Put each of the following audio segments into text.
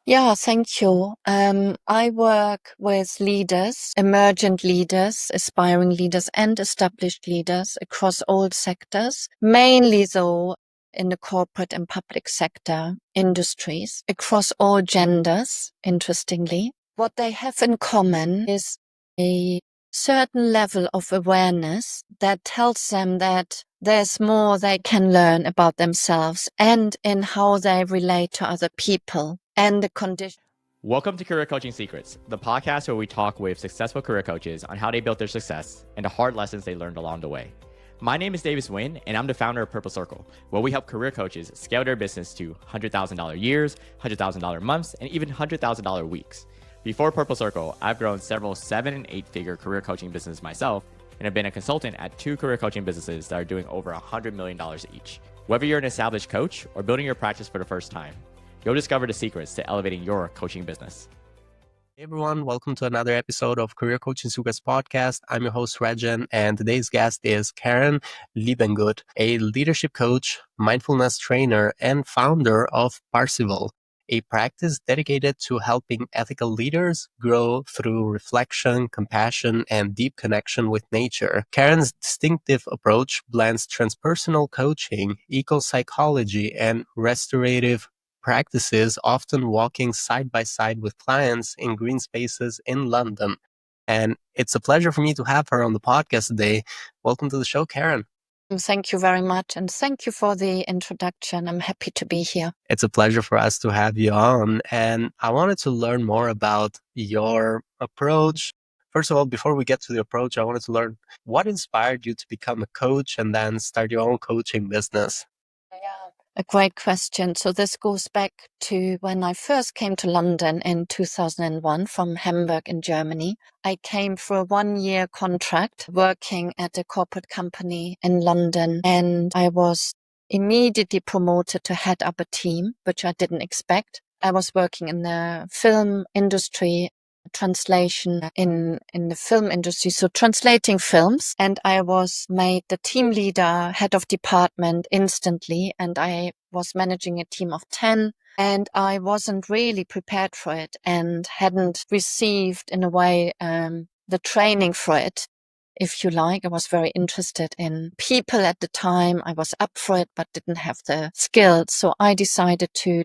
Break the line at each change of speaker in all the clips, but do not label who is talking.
Yeah, thank you. I work with leaders, emergent leaders, aspiring leaders, and established leaders across all sectors, mainly though in the corporate and public sector industries, across all genders, interestingly. What they have in common is a certain level of awareness that tells them that there's more they can learn about themselves and in how they relate to other people and the condition.
Welcome to Career Coaching Secrets, the podcast where we talk with successful career coaches on how they built their success and the hard lessons they learned along the way. My name is Davis Nguyen, and I'm the founder of Purple Circle, where we help career coaches scale their business to $100,000 years, $100,000 months, and even $100,000 weeks. Before Purple Circle, I've grown several 7- and 8-figure career coaching businesses myself, and have been a consultant at 2 career coaching businesses that are doing over $100 million each. Whether you're an established coach or building your practice for the first time, you'll discover the secrets to elevating your coaching business.
Hey everyone, welcome to another episode of Career Coaching Secrets podcast. I'm your host Rexhen, and today's guest is Karen Liebenguth, a leadership coach, mindfulness trainer, and founder of Parseval, a practice dedicated to helping ethical leaders grow through reflection, compassion, and deep connection with nature. Karen's distinctive approach blends transpersonal coaching, eco-psychology, and restorative practices, often walking side by side with clients in green spaces in London. And it's a pleasure for me to have her on the podcast today. Welcome to the show, Karen.
Thank you very much. And thank you for the introduction. I'm happy to be here.
It's a pleasure for us to have you on. And I wanted to learn more about your approach. First of all, before we get to the approach, I wanted to learn what inspired you to become a coach and then start your own coaching business.
Yeah, a great question. So this goes back to when I first came to London in 2001 from Hamburg in Germany. I came for a 1-year contract working at a corporate company in London, and I was immediately promoted to head up a team, which I didn't expect. I was working in the film industry, translation in the film industry, so translating films, and I was made the team leader, head of department instantly, and I was managing a team of 10, and I wasn't really prepared for it and hadn't received in a way the training for it, if you like. I was very interested in people at the time. I was up for it but didn't have the skills, so I decided to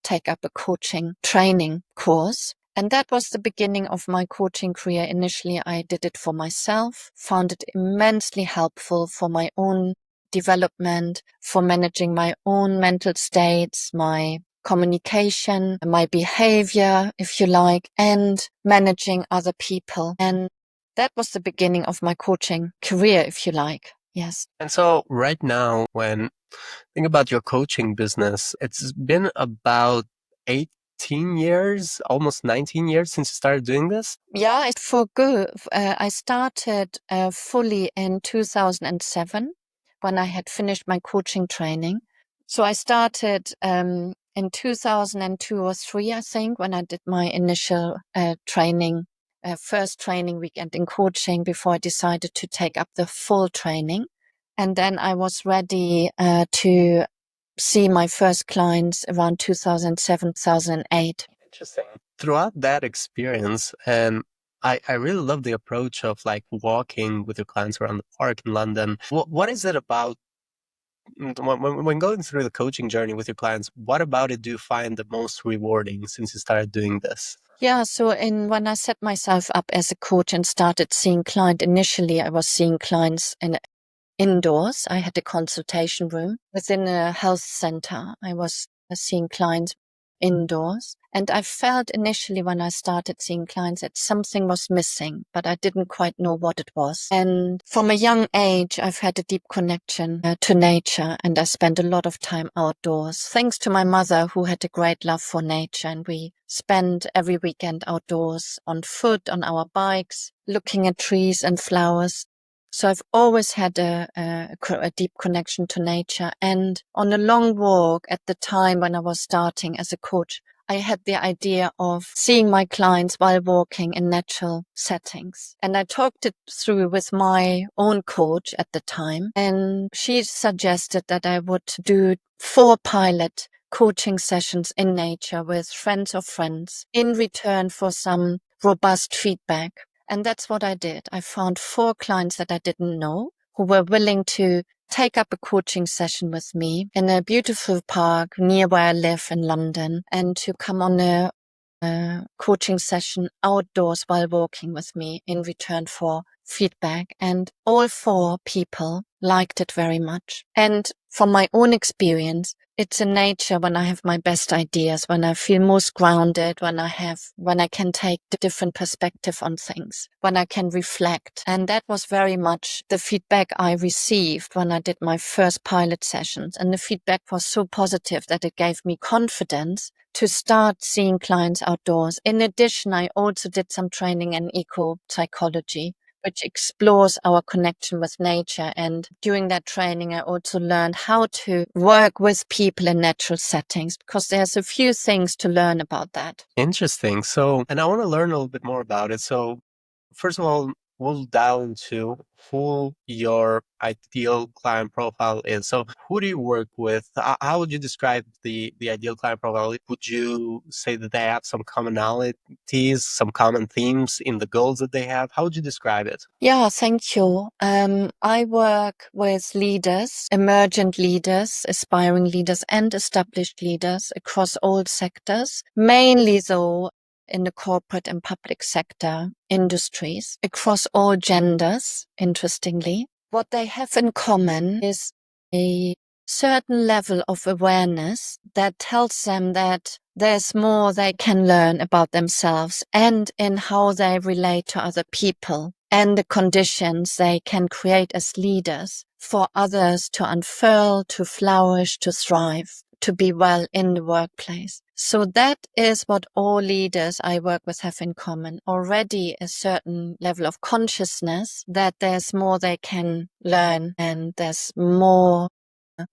take up a coaching training course. And that was the beginning of my coaching career. Initially, I did it for myself, found it immensely helpful for my own development, for managing my own mental states, my communication, my behavior, if you like, and managing other people. And that was the beginning of my coaching career, if you like. Yes.
And so right now, when think about your coaching business, it's been about 18 years, almost 19 years since you started doing this.
Yeah, it's for good. I started fully in 2007 when I had finished my coaching training. So I started in 2002 or 3, I think, when I did my initial training, first training weekend in coaching before I decided to take up the full training. And then I was ready to see my first clients around 2007, 2008.
Interesting. Throughout that experience, and I really love the approach of like walking with your clients around the park in London. What is it about when going through the coaching journey with your clients? What about it do you find the most rewarding since you started doing this?
Yeah, so when I set myself up as a coach and started seeing clients, initially I was seeing clients indoors. I had a consultation room within a health center. I was seeing clients indoors. And I felt initially when I started seeing clients that something was missing, but I didn't quite know what it was. And from a young age, I've had a deep connection to nature, and I spent a lot of time outdoors, thanks to my mother, who had a great love for nature. And we spent every weekend outdoors on foot, on our bikes, looking at trees and flowers. So I've always had a deep connection to nature. And on a long walk at the time when I was starting as a coach, I had the idea of seeing my clients while walking in natural settings. And I talked it through with my own coach at the time. And she suggested that I would do 4 pilot coaching sessions in nature with friends of friends in return for some robust feedback. And that's what I did. I found 4 clients that I didn't know who were willing to take up a coaching session with me in a beautiful park near where I live in London, and to come on a coaching session outdoors while walking with me in return for feedback. And all 4 people liked it very much. And from my own experience, it's in nature when I have my best ideas, when I feel most grounded, when I can take the different perspective on things, when I can reflect. And that was very much the feedback I received when I did my first pilot sessions. And the feedback was so positive that it gave me confidence to start seeing clients outdoors. In addition, I also did some training in eco-psychology, which explores our connection with nature. And during that training, I also learned how to work with people in natural settings, because there's a few things to learn about that.
Interesting. So, and I want to learn a little bit more about it. So, first of all, we'll dive into who your ideal client profile is. So, who do you work with? How would you describe the ideal client profile? Would you say that they have some commonalities, some common themes in the goals that they have? How would you describe it?
Yeah, thank you. I work with leaders, emergent leaders, aspiring leaders, and established leaders across all sectors, mainly though in the corporate and public sector industries, across all genders, interestingly. What they have in common is a certain level of awareness that tells them that there's more they can learn about themselves and in how they relate to other people, and the conditions they can create as leaders for others to unfurl, to flourish, to thrive, to be well in the workplace. So that is what all leaders I work with have in common. Already a certain level of consciousness that there's more they can learn and there's more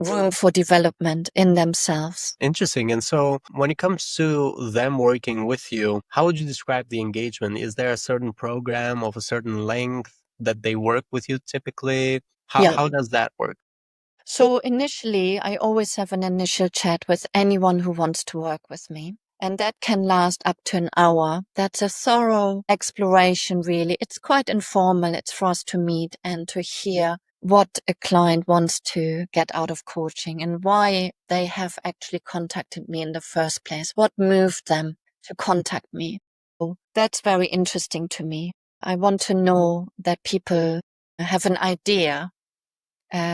room for development in themselves.
Interesting. And so, when it comes to them working with you, how would you describe the engagement? Is there a certain program of a certain length that they work with you typically?
Yeah.
How does that work?
So initially, I always have an initial chat with anyone who wants to work with me. And that can last up to an hour. That's a thorough exploration, really. It's quite informal. It's for us to meet and to hear what a client wants to get out of coaching and why they have actually contacted me in the first place. What moved them to contact me? So that's very interesting to me. I want to know that people have an idea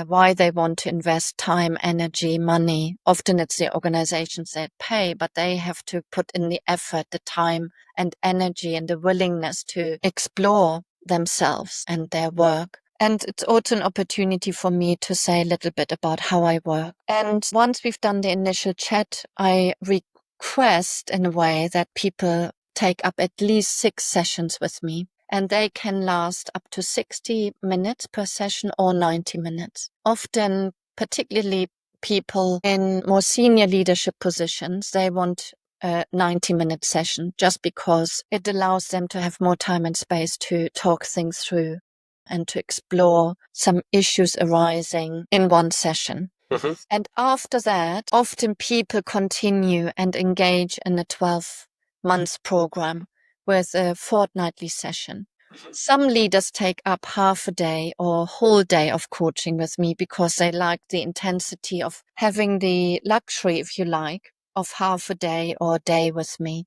why they want to invest time, energy, money. Often it's the organizations that pay, but they have to put in the effort, the time and energy and the willingness to explore themselves and their work. And it's also an opportunity for me to say a little bit about how I work. And once we've done the initial chat, I request in a way that people take up at least 6 sessions with me. And they can last up to 60 minutes per session or 90 minutes. Often, particularly people in more senior leadership positions, they want a 90-minute session just because it allows them to have more time and space to talk things through and to explore some issues arising in one session.
Mm-hmm.
And after that, often people continue and engage in a 12-month program with a fortnightly session. Some leaders take up half a day or whole day of coaching with me because they like the intensity of having the luxury, if you like, of half a day or a day with me.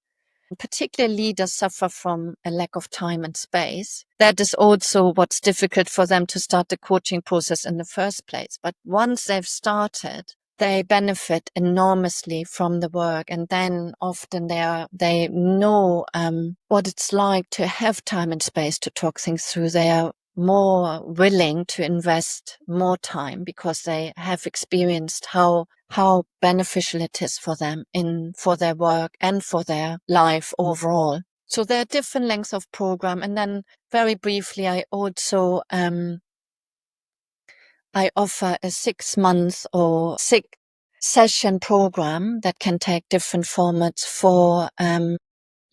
Particularly leaders suffer from a lack of time and space. That is also what's difficult for them to start the coaching process in the first place. But once they've started, they benefit enormously from the work, and then often they know what it's like to have time and space to talk things through. They are more willing to invest more time because they have experienced how beneficial it is for them for their work and for their life overall. So there are different lengths of program, and then very briefly, I also I offer a 6-month or 6-session program that can take different formats for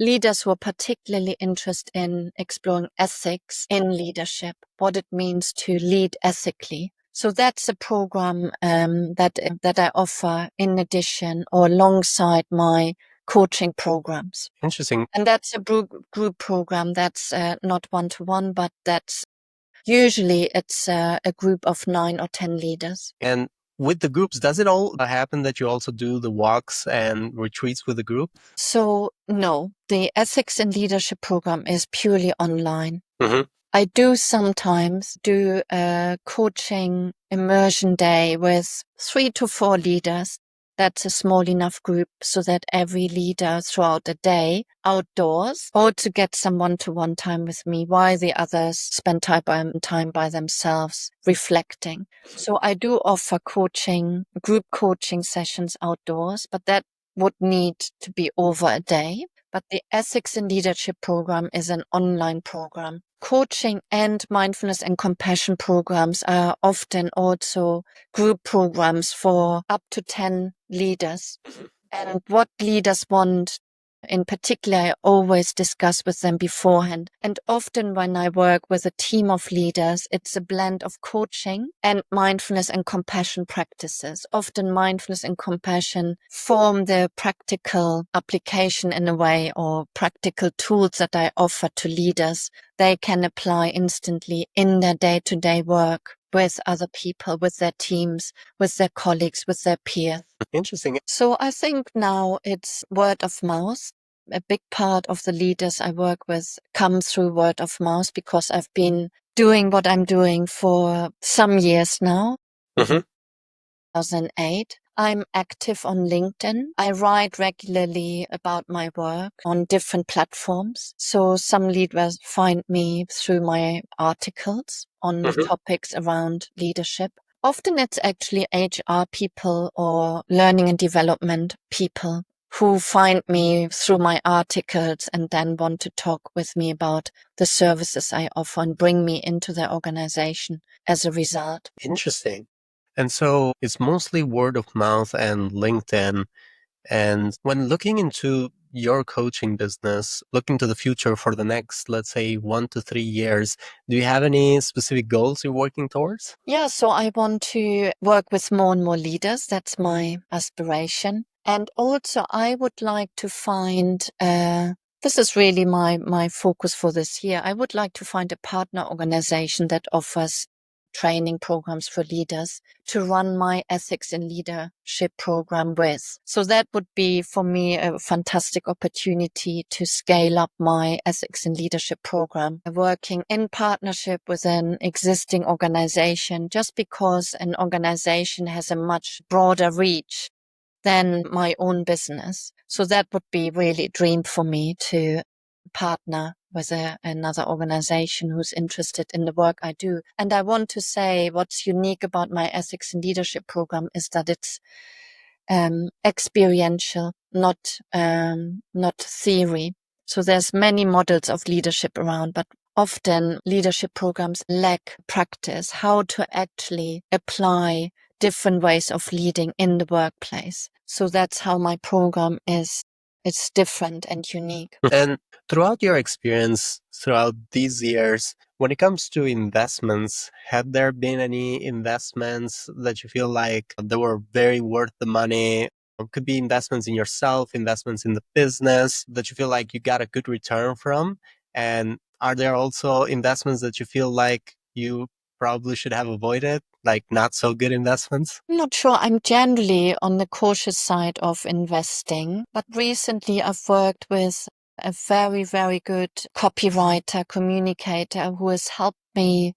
leaders who are particularly interested in exploring ethics in leadership, what it means to lead ethically. So that's a program that I offer in addition or alongside my coaching programs.
Interesting.
And that's a group program that's not one-to-one, but that's usually it's a group of 9 or 10 leaders.
And with the groups, does it all happen that you also do the walks and retreats with the group?
So no, the ethics and leadership program is purely online.
Mm-hmm.
I do sometimes do a coaching immersion day with 3 to 4 leaders. That's a small enough group so that every leader throughout the day outdoors or to get some one-to-one time with me while the others spend time by themselves reflecting. So I do offer group coaching sessions outdoors, but that would need to be over a day. But the Ethics and Leadership program is an online program. Coaching and mindfulness and compassion programs are often also group programs for up to 10 leaders. And what leaders want in particular, I always discuss with them beforehand. And often when I work with a team of leaders, it's a blend of coaching and mindfulness and compassion practices. Often mindfulness and compassion form the practical application in a way, or practical tools that I offer to leaders they can apply instantly in their day-to-day work with other people, with their teams, with their colleagues, with their peers.
Interesting.
So I think now it's word of mouth. A big part of the leaders I work with come through word of mouth because I've been doing what I'm doing for some years now.
Mm-hmm.
2008. I'm active on LinkedIn. I write regularly about my work on different platforms. So some leaders find me through my articles on topics around leadership. Often it's actually HR people or learning and development people who find me through my articles and then want to talk with me about the services I offer and bring me into their organization as a result.
Interesting. And so it's mostly word of mouth and LinkedIn. And when looking into your coaching business, looking to the future for the next, let's say, 1 to 3 years, do you have any specific goals you're working towards?
Yeah, so I want to work with more and more leaders. That's my aspiration. And also I would like to find, this is really my focus for this year. I would like to find a partner organization that offers training programs for leaders to run my ethics and leadership program with. So that would be for me a fantastic opportunity to scale up my ethics and leadership program, working in partnership with an existing organization, just because an organization has a much broader reach than my own business. So that would be really a dream for me to partner with another organization who's interested in the work I do. And I want to say what's unique about my ethics and leadership program is that it's experiential, not theory. So there's many models of leadership around, but often leadership programs lack practice, how to actually apply different ways of leading in the workplace. So that's how my program is. It's different and unique.
And throughout your experience, throughout these years, when it comes to investments, have there been any investments that you feel like they were very worth the money? It could be investments in yourself, investments in the business that you feel like you got a good return from. And are there also investments that you feel like you probably should have avoided, like not so good investments?
I'm not sure. I'm generally on the cautious side of investing, but recently I've worked with a very, very good copywriter, communicator who has helped me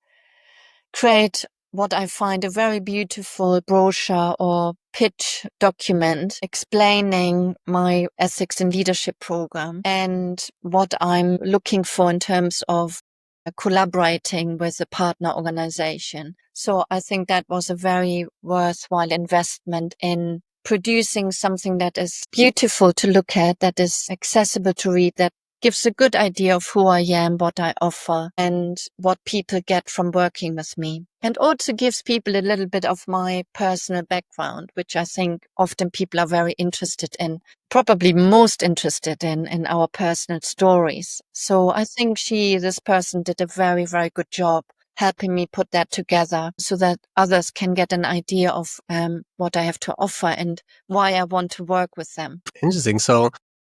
create what I find a very beautiful brochure or pitch document explaining my ethics and leadership program and what I'm looking for in terms of collaborating with a partner organization. So I think that was a very worthwhile investment in producing something that is beautiful to look at, that is accessible to read, that gives a good idea of who I am, what I offer, and what people get from working with me. And also gives people a little bit of my personal background, which I think often people are very interested in, probably most interested in our personal stories. So I think this person did a very, very good job helping me put that together so that others can get an idea of what I have to offer and why I want to work with them.
Interesting. So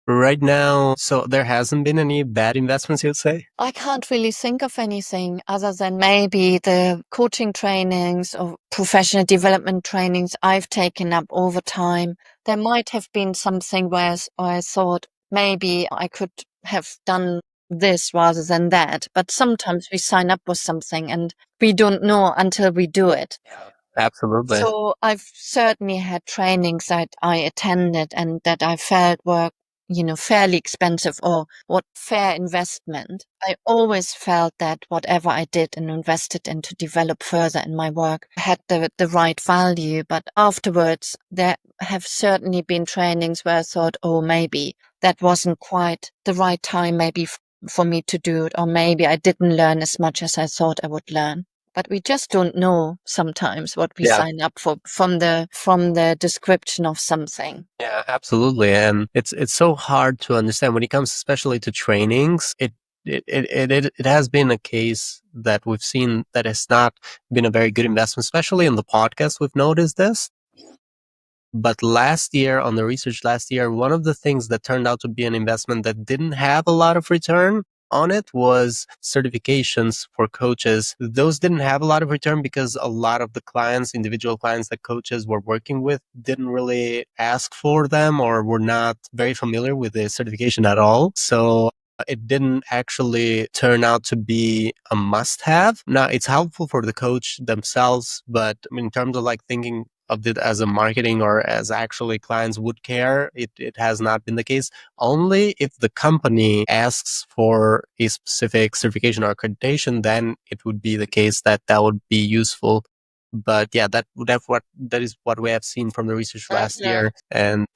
right now, so there hasn't been any bad investments, you'd say?
I can't really think of anything other than maybe the coaching trainings or professional development trainings I've taken up over time. There might have been something where I thought maybe I could have done this rather than that. But sometimes we sign up with something and we don't know until we do it.
Absolutely.
So I've certainly had trainings that I attended and that I felt were, fairly expensive or what fair investment. I always felt that whatever I did and invested in to develop further in my work had the right value. But afterwards, there have certainly been trainings where I thought, oh, maybe that wasn't quite the right time, maybe for me to do it, or maybe I didn't learn as much as I thought I would learn. But we just don't know sometimes what we sign up for from the description of something.
Yeah, absolutely. And it's so hard to understand when it comes especially to trainings. It has been a case that we've seen that has not been a very good investment, especially in the podcast. We've noticed this. But last year, on the research last year, one of the things that turned out to be an investment that didn't have a lot of return on it was certifications for coaches. Those didn't have a lot of return because a lot of the clients, individual clients that coaches were working with, didn't really ask for them or were not very familiar with the certification at all. So it didn't actually turn out to be a must have. Now it's helpful for the coach themselves, but in terms of like thinking of it as a marketing or as actually clients would care, it has not been the case. Only if the company asks for a specific certification or accreditation, then it would be the case that would be useful. But yeah, that is what we have seen from the research last year. And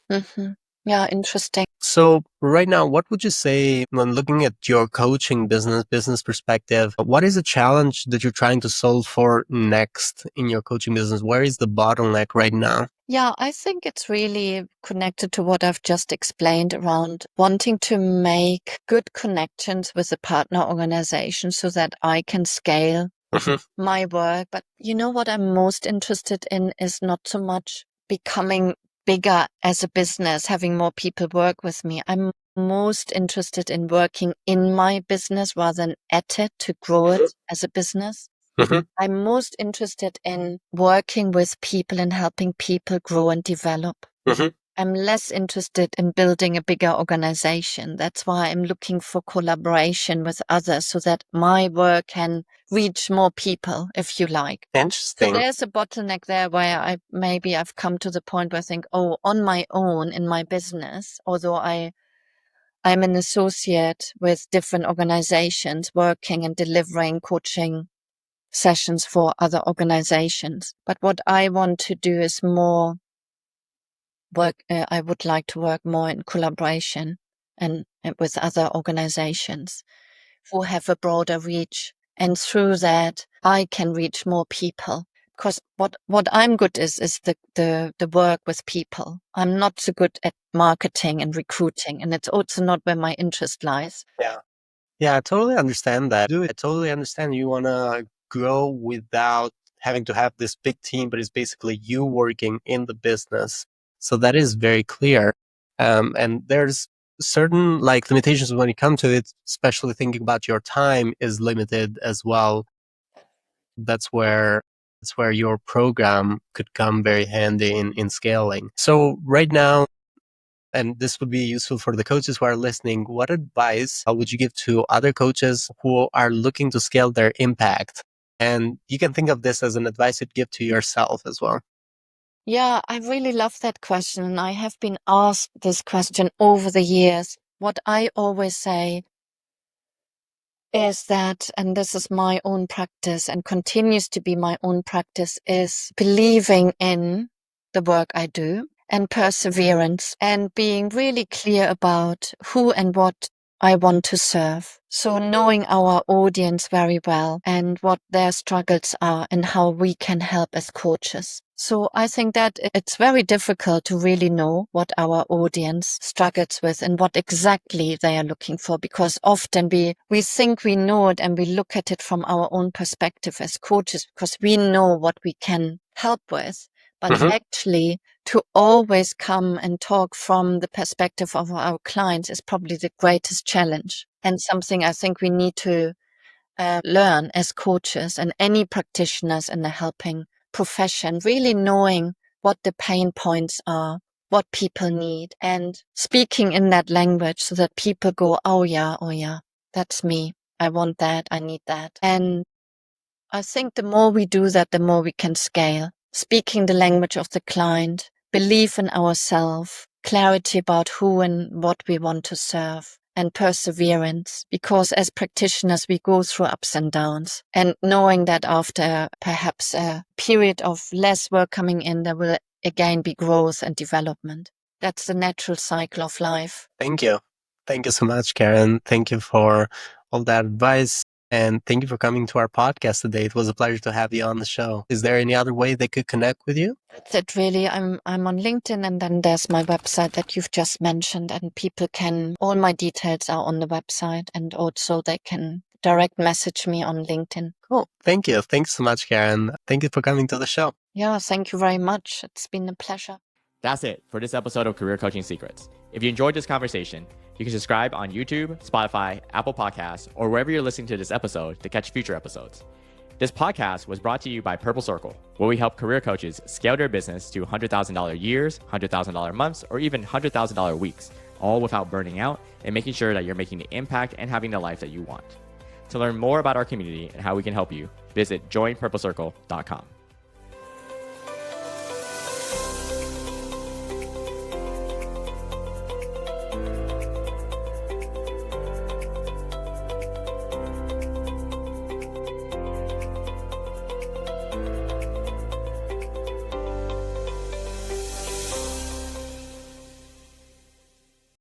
yeah, interesting.
so right now, what would you say when looking at your coaching business perspective? What is a challenge that you're trying to solve for next in your coaching business? Where is the bottleneck right now?
Yeah, I think it's really connected to what I've just explained around wanting to make good connections with the partner organization so that I can scale my work. But what I'm most interested in is not so much becoming bigger as a business, having more people work with me. I'm most interested in working in my business rather than at it to grow it as a business. I'm most interested in working with people and helping people grow and develop. I'm less interested in building a bigger organization. That's why I'm looking for collaboration with others so that my work can reach more people, if you like.
Interesting.
So there's a bottleneck there where I've come to the point where I think, oh, on my own in my business, although I'm an associate with different organizations working and delivering coaching sessions for other organizations. But what I want to do is more work. I would like to work more in collaboration and with other organizations who have a broader reach. And through that, I can reach more people. Because what I'm good is the work with people. I'm not so good at marketing and recruiting, and it's also not where my interest lies.
Yeah, I totally understand that. I totally understand you want to grow without having to have this big team, but it's basically you working in the business. So that is very clear. And there's certain like limitations when it comes to it, especially thinking about your time is limited as well. That's where your program could come very handy in scaling. So right now, and this would be useful for the coaches who are listening, what advice would you give to other coaches who are looking to scale their impact? And you can think of this as an advice you'd give to yourself as well.
Yeah, I really love that question. And I have been asked this question over the years. What I always say is that, and this is my own practice and continues to be my own practice, is believing in the work I do and perseverance and being really clear about who and what I want to serve. So knowing our audience very well and what their struggles are and how we can help as coaches. So I think that it's very difficult to really know what our audience struggles with and what exactly they are looking for, because often we think we know it and we look at it from our own perspective as coaches because we know what we can help with. But actually, to always come and talk from the perspective of our clients is probably the greatest challenge, and something I think we need to learn as coaches and any practitioners in the helping profession, really knowing what the pain points are, what people need, and speaking in that language so that people go, oh yeah, that's me. I want that. I need that. And I think the more we do that, the more we can scale. Speaking the language of the client, belief in ourselves, clarity about who and what we want to serve, and perseverance. Because as practitioners, we go through ups and downs. And knowing that after perhaps a period of less work coming in, there will again be growth and development. That's the natural cycle of life.
Thank you. Thank you so much, Karen. Thank you for all that advice. And thank you for coming to our podcast today. It was a pleasure to have you on the show. Is there any other way they could connect with you?
That's it, really. I'm on LinkedIn, and then there's my website that you've just mentioned, and people can, all my details are on the website, and also they can direct message me on LinkedIn.
Cool. Thank you. Thanks so much, Karen. Thank you for coming to the show.
Yeah, thank you very much. It's been a pleasure.
That's it for this episode of Career Coaching Secrets. If you enjoyed this conversation, you can subscribe on YouTube, Spotify, Apple Podcasts, or wherever you're listening to this episode to catch future episodes. This podcast was brought to you by Purple Circle, where we help career coaches scale their business to $100,000 years, $100,000 months, or even $100,000 weeks, all without burning out and making sure that you're making the impact and having the life that you want. To learn more about our community and how we can help you, visit joinpurplecircle.com.